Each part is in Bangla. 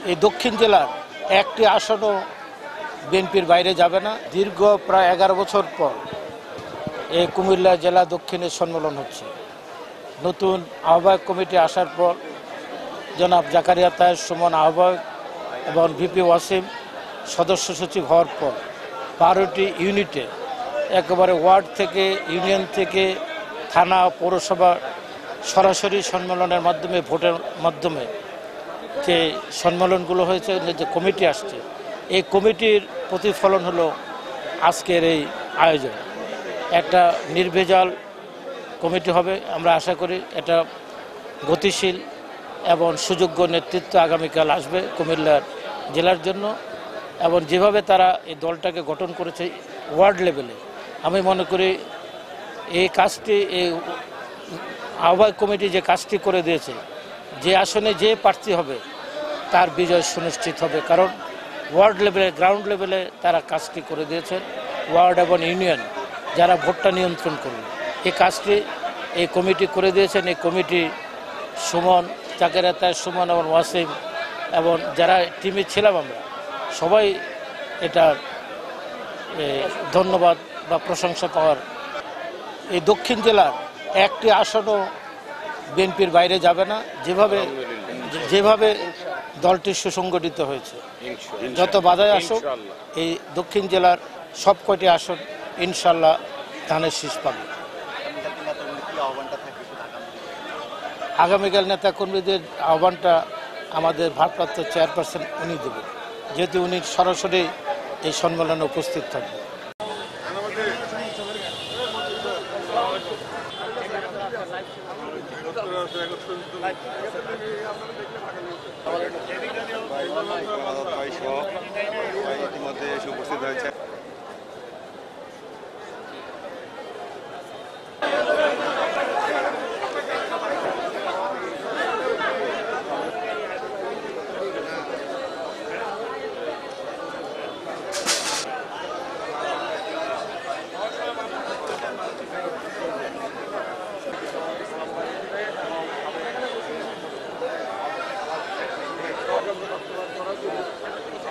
এই দক্ষিণ জেলার একটি আসনও বিএনপির বাইরে যাবে না। দীর্ঘ প্রায় 11 বছর পর এই কুমিল্লা জেলা দক্ষিণের সম্মেলন হচ্ছে। নতুন আহ্বায়ক কমিটি আসার পর জনাব জাকারিয়া তাহের সুমন আহ্বায়ক এবং ভিপি ওয়াসিম সদস্য সচিব হওয়ার পর 12টি ইউনিটে একেবারে ওয়ার্ড থেকে ইউনিয়ন থেকে থানা পৌরসভা সরাসরি সম্মেলনের মাধ্যমে ভোটের মাধ্যমে যে সম্মেলনগুলো হয়েছে, যে কমিটি আসছে, এই কমিটির প্রতিফলন হলো আজকের এই আয়োজন। একটা নির্ভেজাল কমিটি হবে, আমরা আশা করি এটা গতিশীল এবং সুযোগ্য নেতৃত্ব আগামীকাল আসবে কুমিল্লার জেলার জন্য। এবং যেভাবে তারা এই দলটাকে গঠন করেছে ওয়ার্ড লেভেলে, আমি মনে করি এই কাজটি, এই আহ্বায়ক কমিটি যে কাজটি করে দিয়েছে, যে আসনে যে প্রার্থী হবে তার বিজয় সুনিশ্চিত হবে। কারণ ওয়ার্ড লেভেলে, গ্রাউন্ড লেভেলে তারা কাজটি করে দিয়েছেন। ওয়ার্ড এবং ইউনিয়ন যারা ভোটটা নিয়ন্ত্রণ করবে, এই কাজটি এই কমিটি করে দিয়েছেন। এই কমিটি সুমন, জাকারিয়া তাহের সুমন এবং ওয়াসিম এবং যারা টিমে ছিলাম আমরা সবাই এটার ধন্যবাদ বা প্রশংসা পাওয়ার। এই দক্ষিণ জেলার একটি আসনও বিএনপির বাইরে যাবে না। যেভাবে দলটি সুসংগঠিত হয়েছে, যত বাধায় আসুক এই দক্ষিণ জেলার সব কয়টি আসন ইনশাল্লাহ ধানের শীষ পাবে। আগামীকাল নেতাকর্মীদের আহ্বানটা আমাদের ভারপ্রাপ্ত চেয়ারপারসন উনি দেবেন, যেহেতু উনি সরাসরি এই সম্মেলনে উপস্থিত থাকবেন। ইতিমধ্যে এসে উপস্থিত হয়েছে।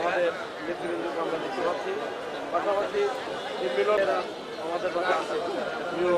আমাদের নেতৃবৃন্দকে আমরা দেখতে পাচ্ছি, পাশাপাশি আমাদের প্রিয়